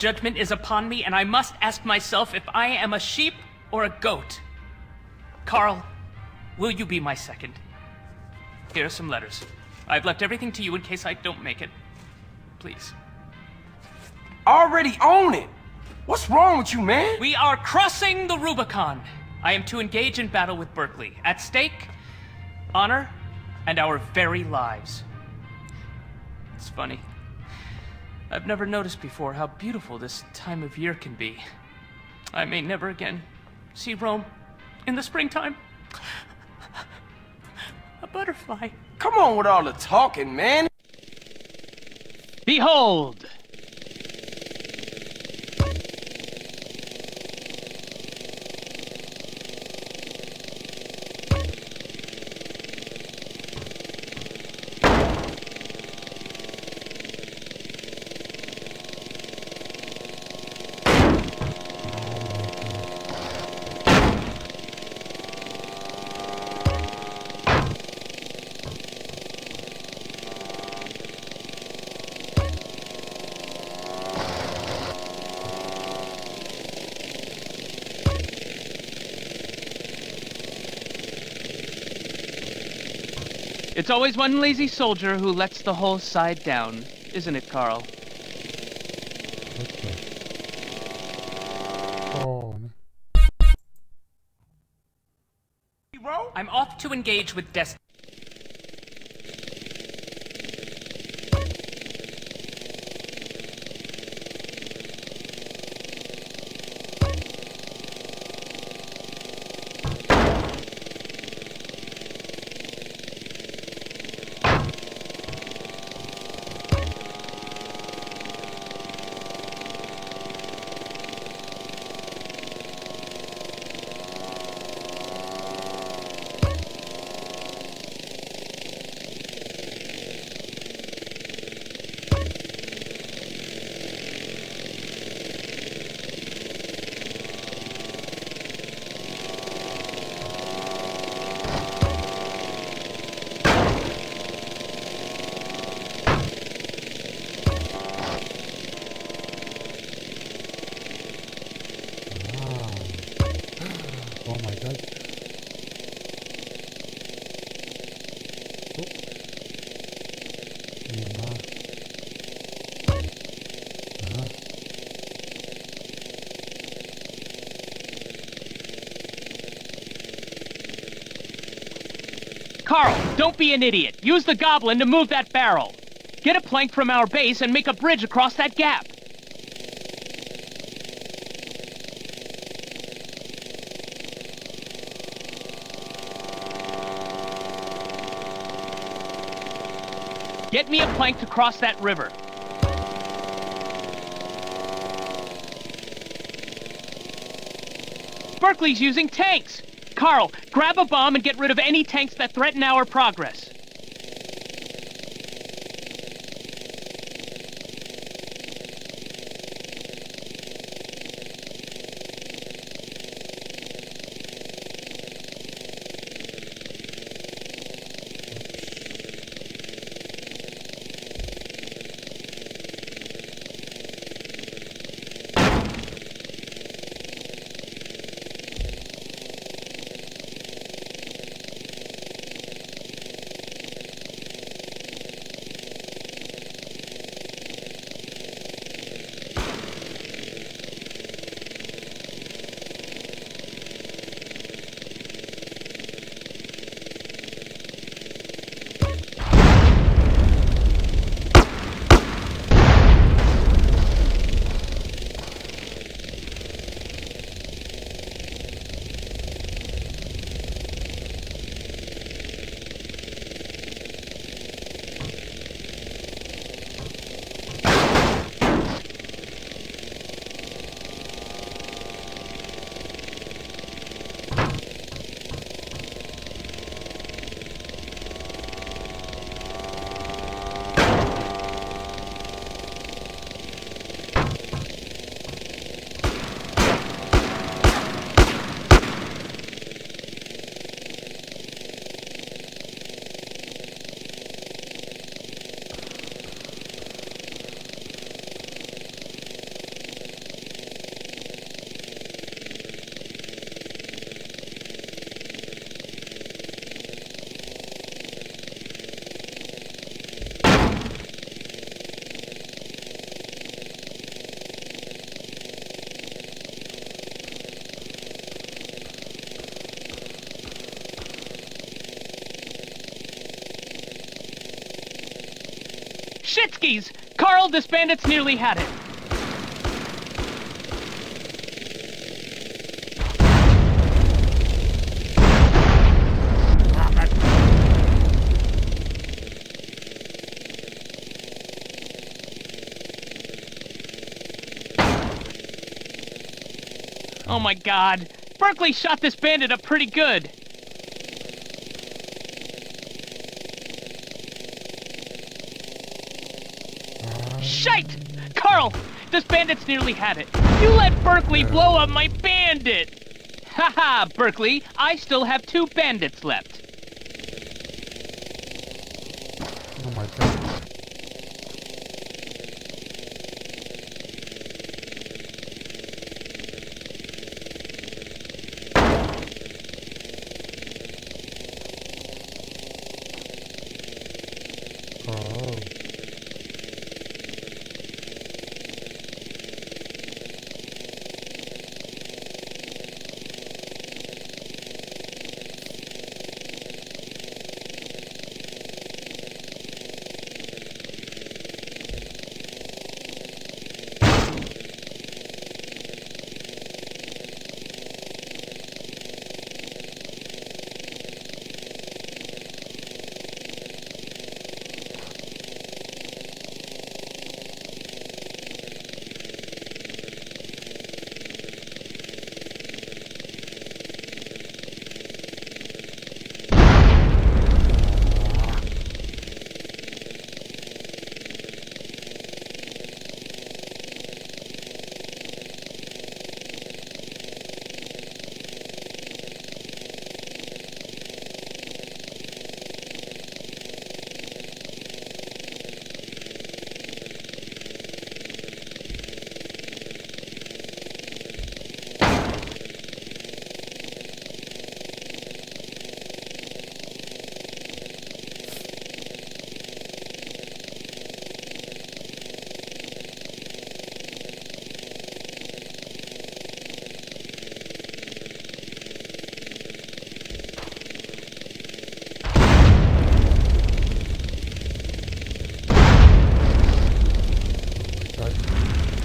Judgment is upon me, and I must ask myself if I am a sheep or a goat. Carl, will you be my second? Here are some letters. I've left everything to you in case I don't make it. Please. Already own it. What's wrong with you, man? We are crossing the Rubicon. I am to engage in battle with Berkeley. At stake, honor and our very lives. It's funny. I've never noticed before how beautiful this time of year can be. I may never again see Rome in the springtime. A butterfly. Come on with all the talking, man. Behold! It's always one lazy soldier who lets the whole side down, isn't it, Carl? I'm off to engage with Destiny. Oh my god. Carl, don't be an idiot. Use the goblin to move that barrel. Get a plank from our base and make a bridge across that gap. Get me a plank to cross that river. Berkeley's using tanks! Carl, grab a bomb and get rid of any tanks that threaten our progress. Shitskis! Carl, this bandit's nearly had it. Oh my god. Berkeley shot this bandit up pretty good. Shite! Carl! This bandit's nearly had it. You let Berkeley blow up my bandit! Haha, Berkeley, I still have 2 bandits left. Oh my god. Oh.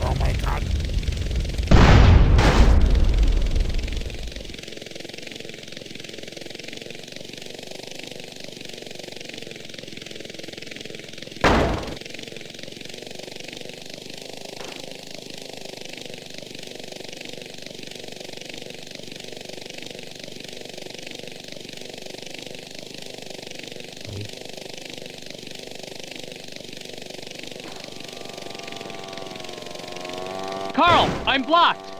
Oh my god. Carl, I'm blocked.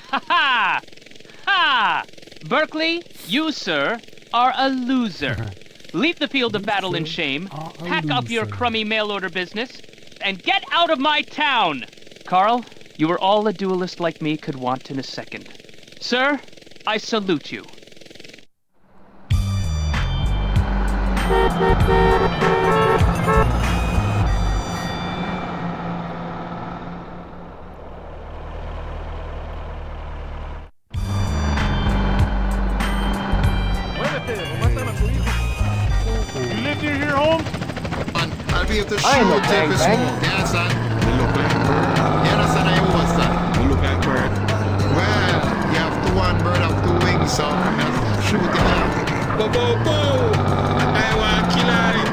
Ha ha! Ha! Berkeley, you, sir, are a loser. Leave the field of battle in shame, pack up your crummy mail-order business, and get out of my town! Carl, you are all a duelist like me could want in a second. Sir, I salute you. You live near your home? I'll be able to shoot I ain't no if it's gangbang. smoke. Yeah, son. You look like a bird. Yeah, that's an Iowa, son. You look like a bird. Well, you have to one bird have 2 wings, so just shoot it out. Bo, bo, bo! I want to kill him.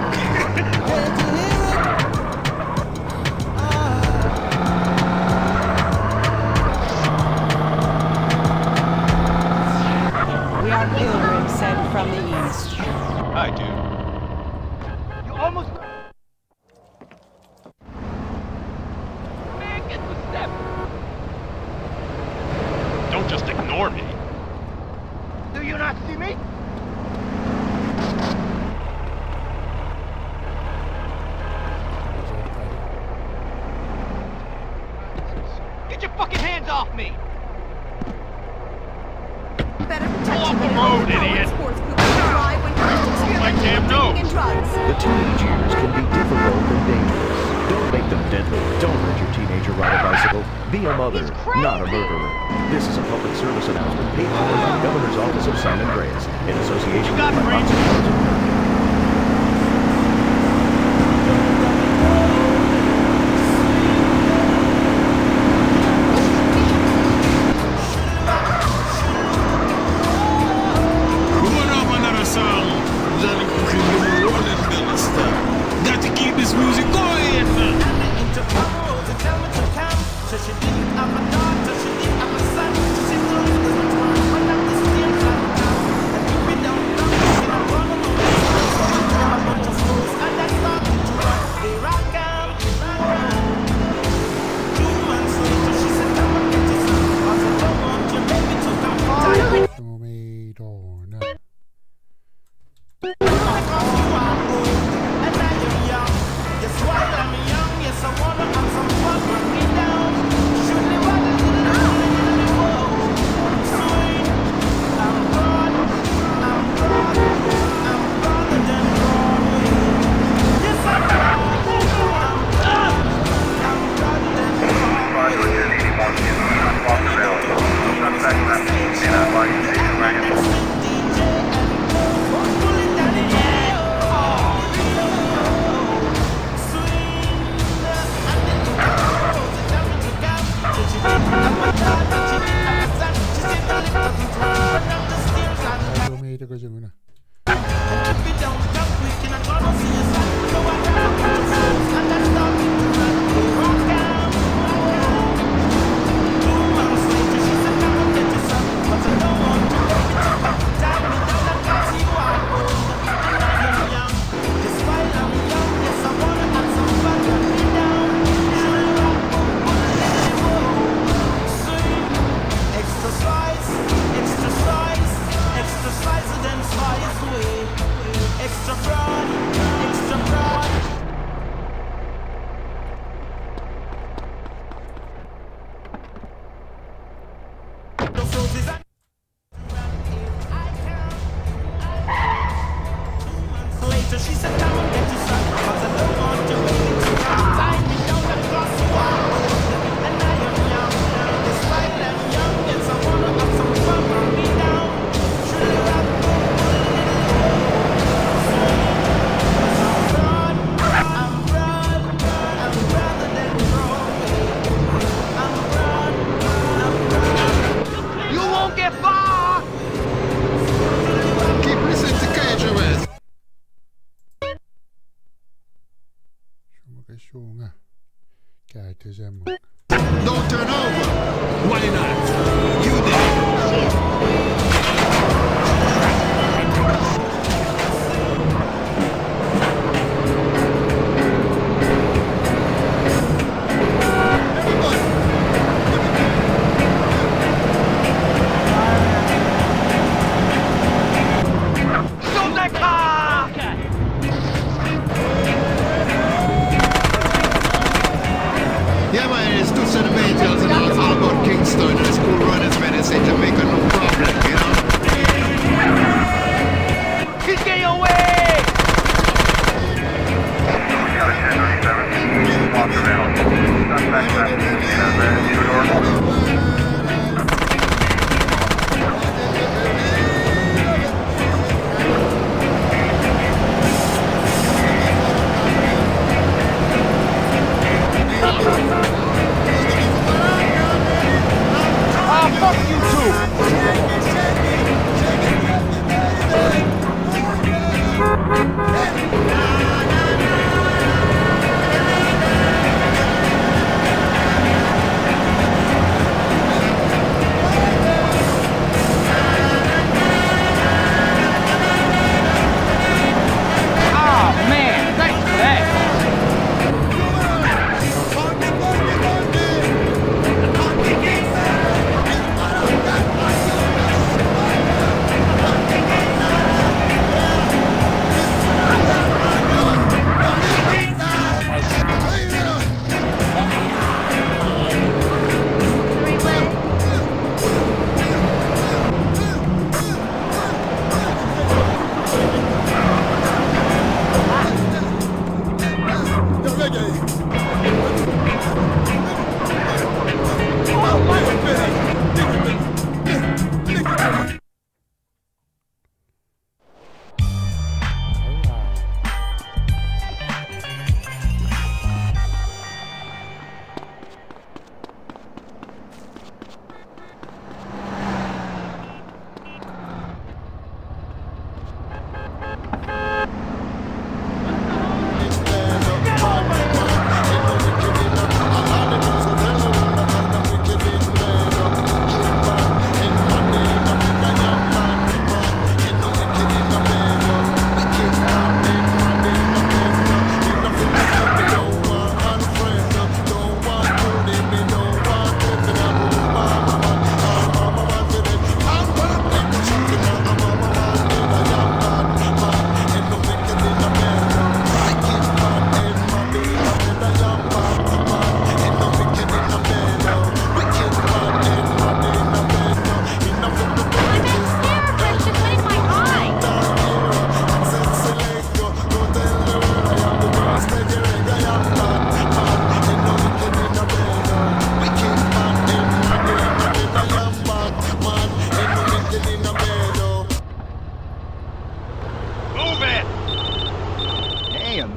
We are pilgrims sent from the east. I do. You almost... Man, get the step! Don't just ignore me. Do you not see me? Better Pull protect off you the than road, overpowered idiot. sports cougars drive when first Like experimenting damn with nose. drinking and drugs. The teenage years can be difficult and dangerous. Don't make them deadly. Don't let your teenager ride a bicycle. Be a mother, not a murderer. This is a public service announcement paid for by the Governor's Office of San Andreas in association with got the brains. We're going off another song. Johnny Cooking, give me rolling down the step. Got to keep this music going. Keep listening to KHOS. Don't turn over. Why not? You did. Yeah, man, it's two centimeters and all about Kingston and the school runners, man. They say Jamaica, no problem, you know? He's getting away! Fuck you too! Oh man, thanks for that.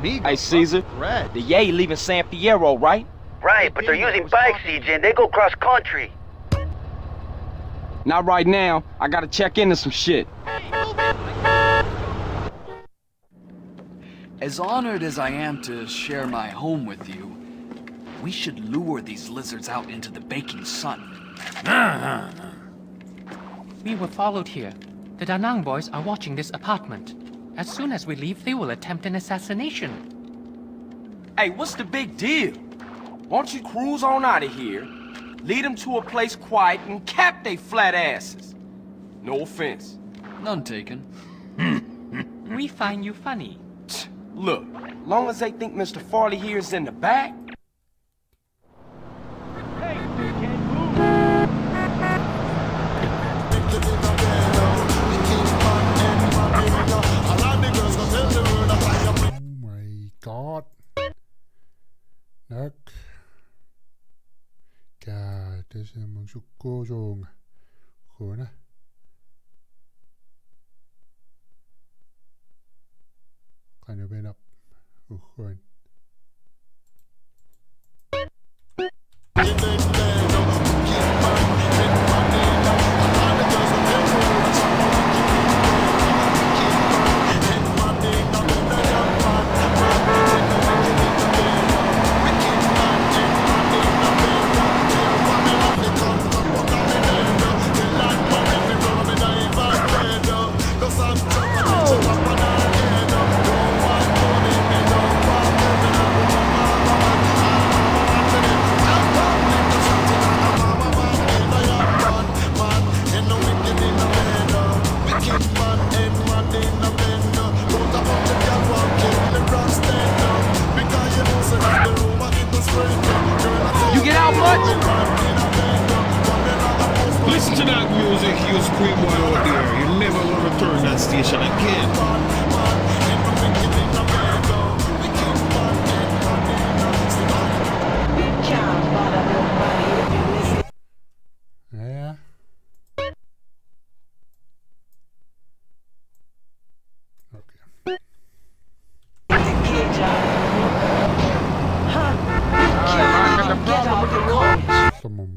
Hey, Caesar. The Yay leaving San Fierro, right? Right, but they're using bikes, CJ, and they go cross country. Not right now. I gotta check into some shit. As honored as I am to share my home with you, we should lure these lizards out into the baking sun. We were followed here. The Da Nang boys are watching this apartment. As soon as we leave, they will attempt an assassination. Hey, what's the big deal? Why don't you cruise on out of here, lead them to a place quiet, and cap they flat asses? No offense. None taken. We find you funny. Look, long as they think Mr. Farley here is in the back. Oh my god. Nấc. Gà, det ser man så god unge. Kunde. Kan jeg vende op? Skøn. You get out much? Listen to that music, you scream boy out there. You never want to turn that station again. Ja. Okay. Som om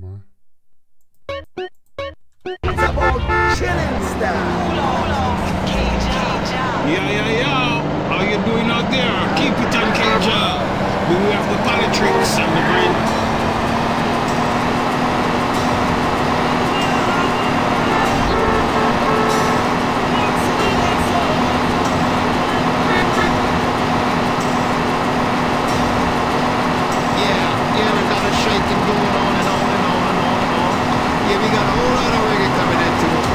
Yeah. How you doing out there? Keep it on cage. We have the politics and the brain. Yeah, we got a shaking going on and on and on and on and on. Yeah, we got a whole lot of reggae coming into it.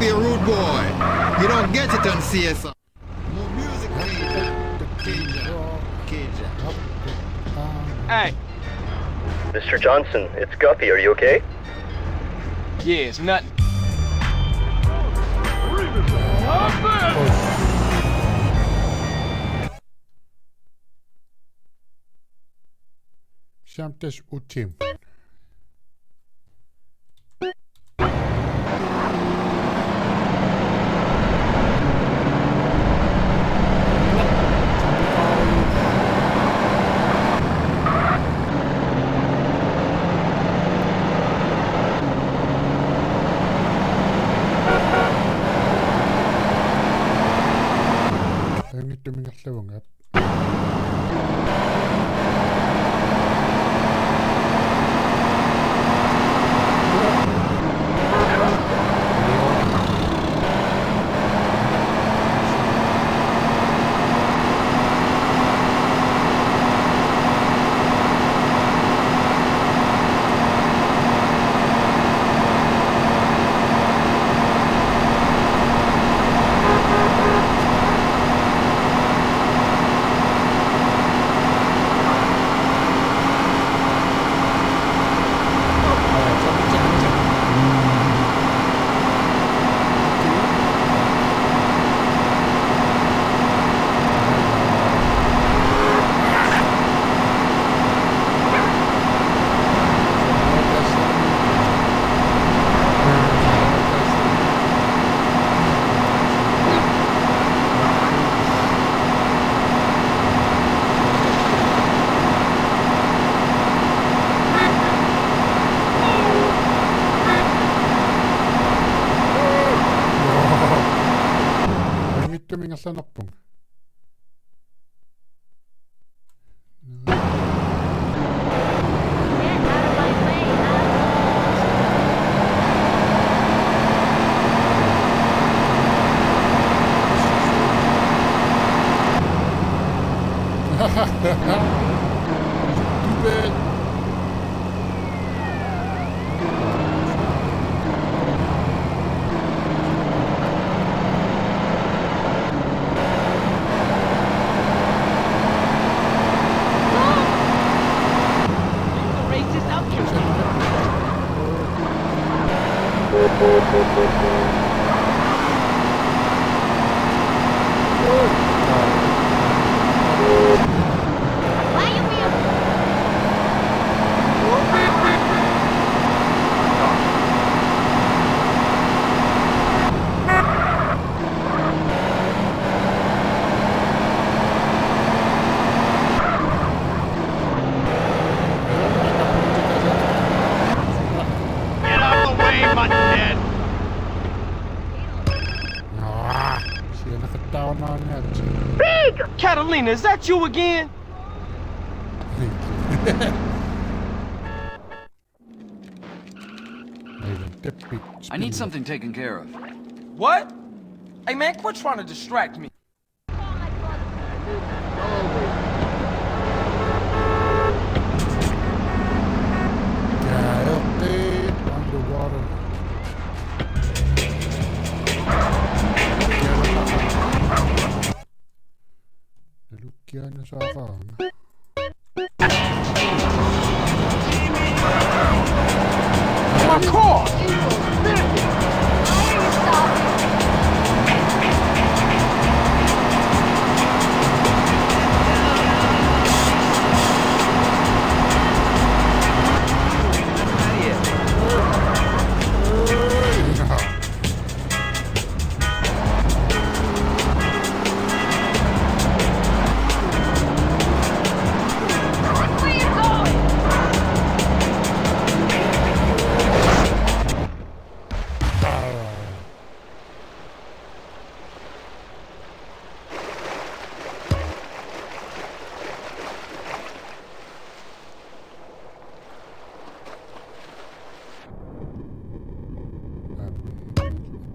be a rude boy. You don't get it on CSR. More music, Cajun. Hey, Mr. Johnson, it's Guffey. Are you okay? yeah, it's nothing. Siam też utim. Nyt minä levon up. Minkälaista nappun? Stupid. Catalina, is that you again? I need something taken care of. What? Hey man, quit trying to distract me. Underwater. Lukkiainen saa vaan. My car!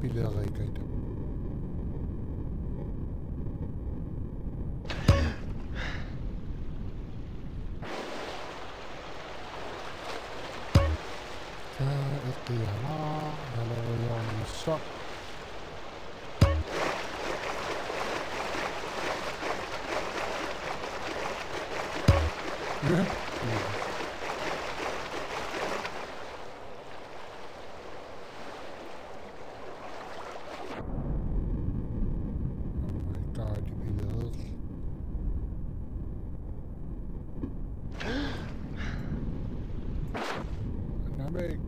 Pilereikaita. Tää etti ihanaa. Hello Jonissa. God, det billede. Nej, men.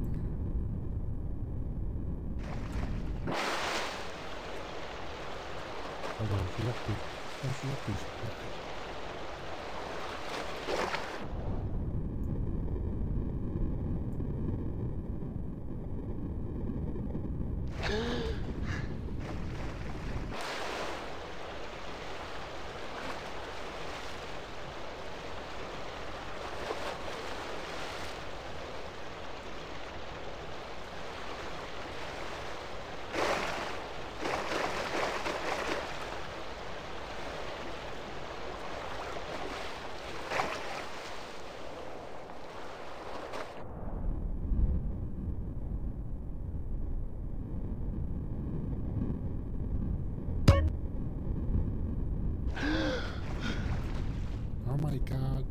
Oh my God.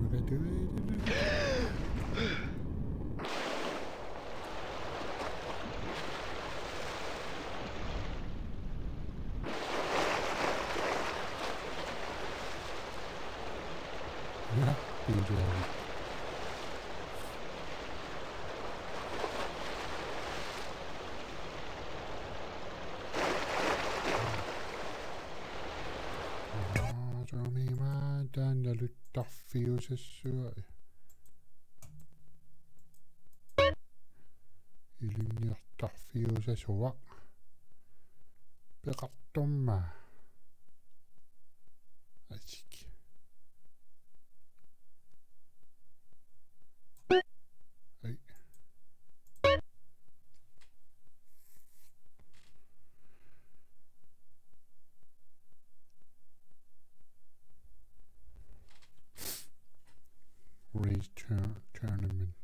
What did I do? Yeah, enjoy. Somimadan ja lyttaffiusessuai. Ilinniartarfiusesua. Peqartumma. Asik. Ai. Race tournament.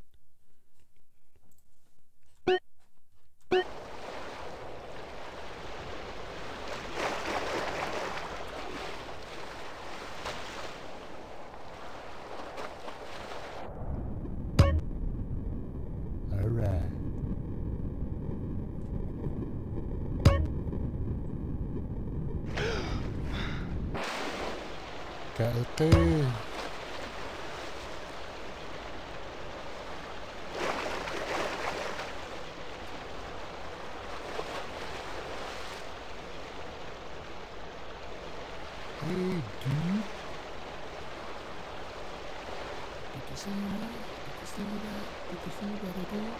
Alright. Okay. Hey, dude. Did you see that? Did you see that? Did you see what I did?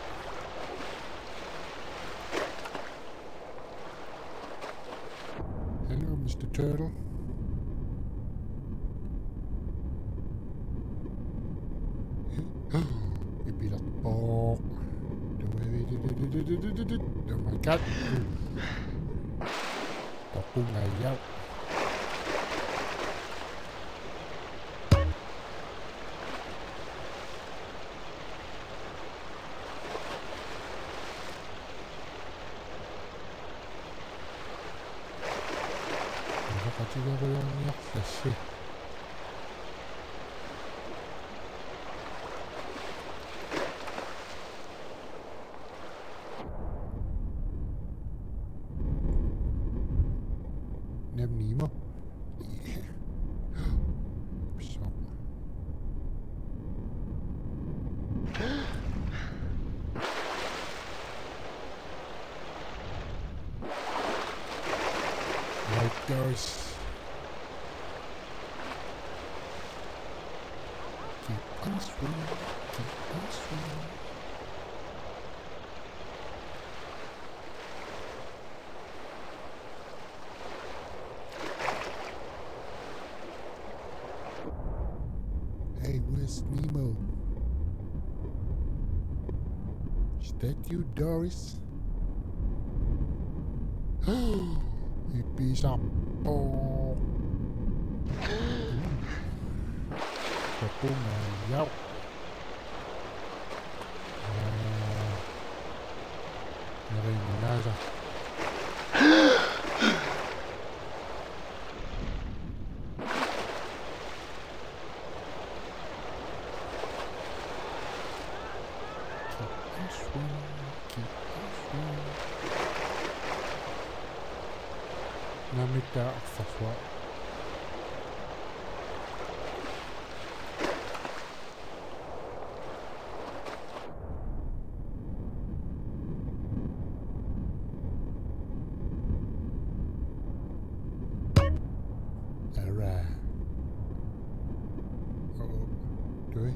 Hello, Mr. Turtle. You beat up the ball. Oh my God. Tập cung này nhau. 같이 가고요. 역시. Nem Nemo. So. Like those. Keep on swimming. Keep on swimming. Doris Nemo. Is that you, Doris? May bisa. Oh. Ako mayaw. Narinig. Namita accessoire. Alright. Uh-oh. Do we?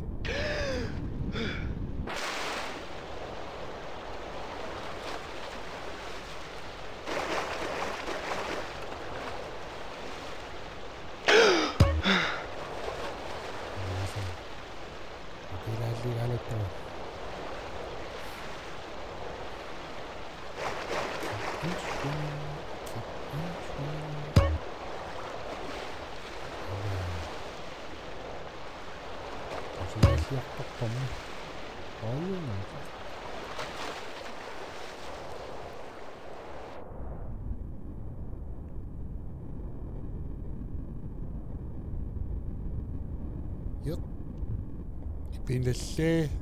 Yep. Ipinlese.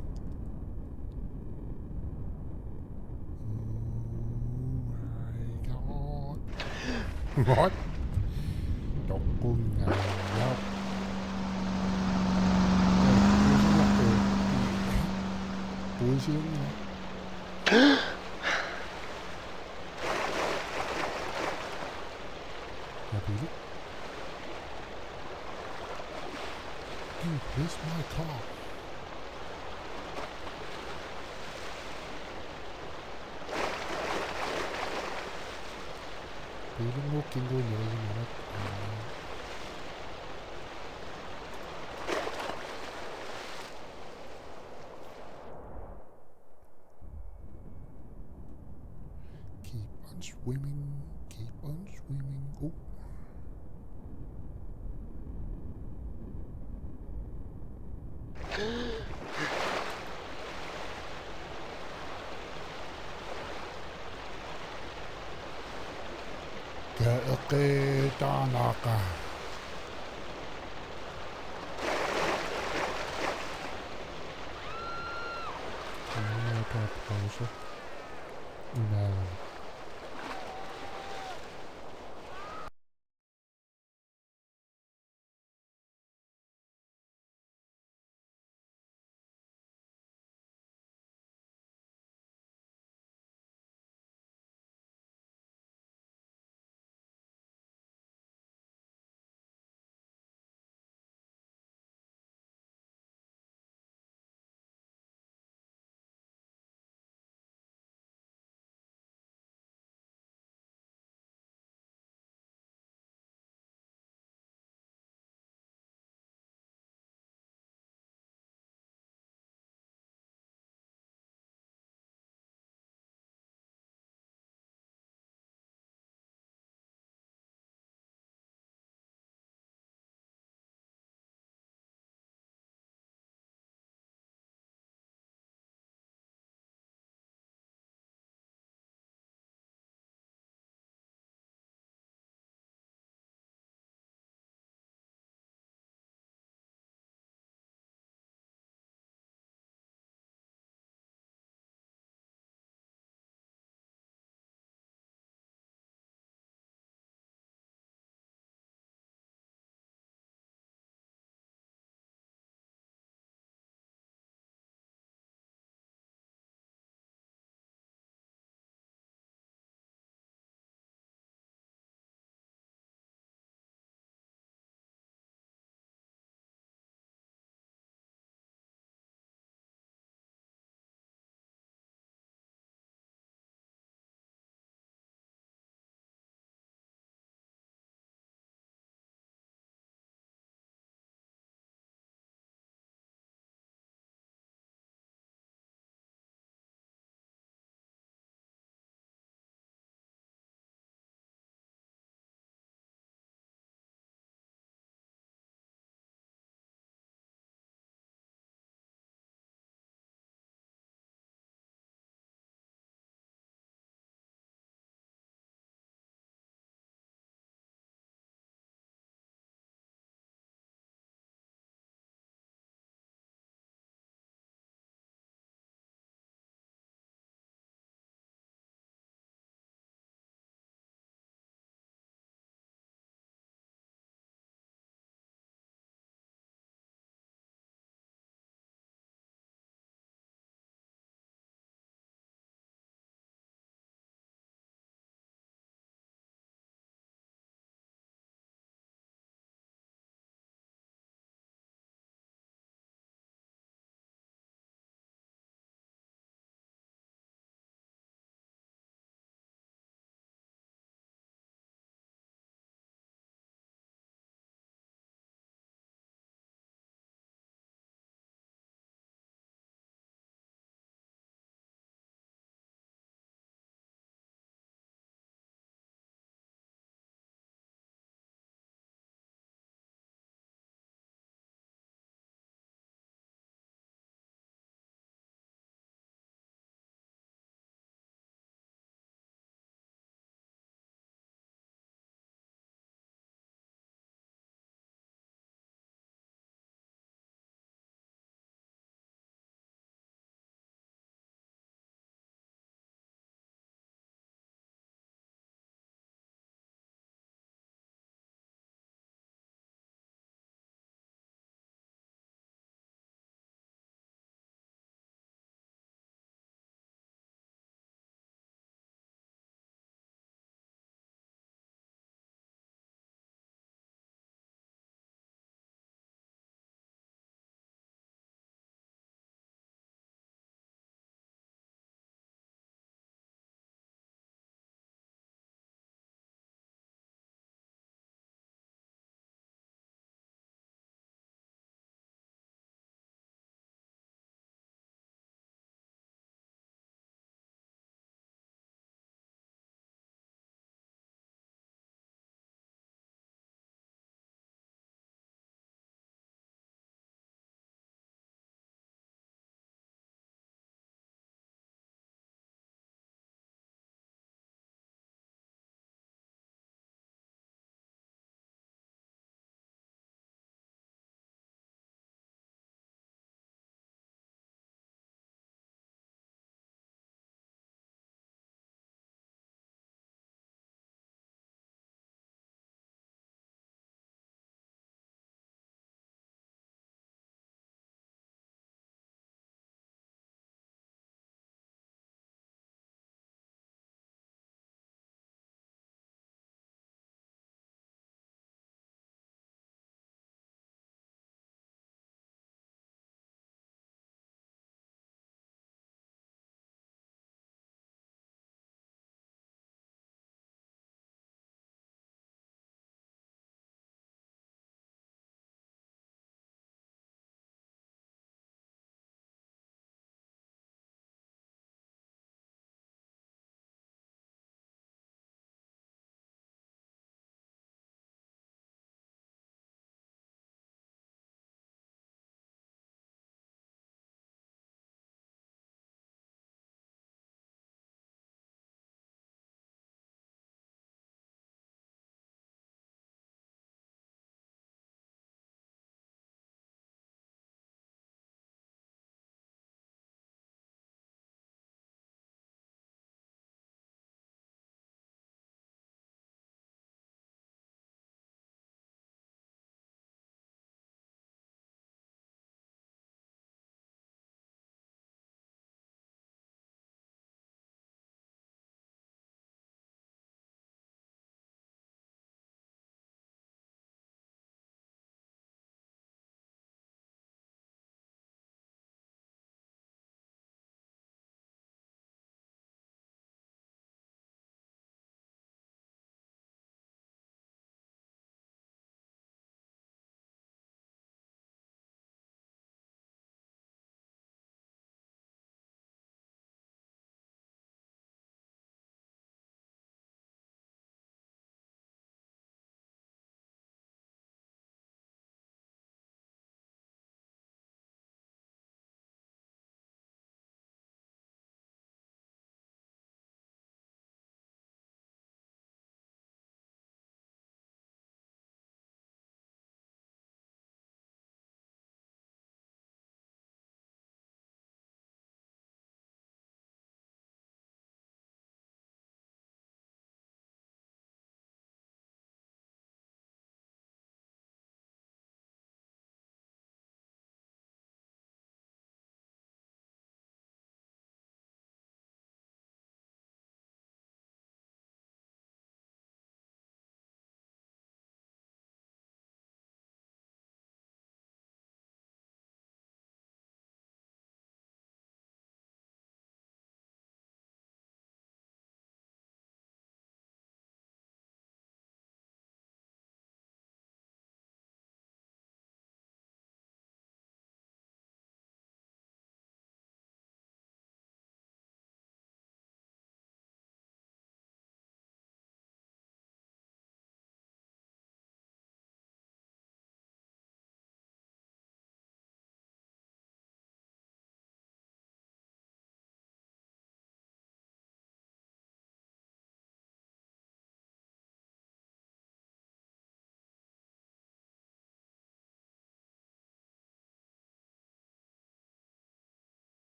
Oh my god. What? Dokung ngayap. Pusing ya. Really? Dude, where's my car? Feeling walking go near keep on swimming, keep on swimming. Oh. Okay, Tanaka. Pausa. Una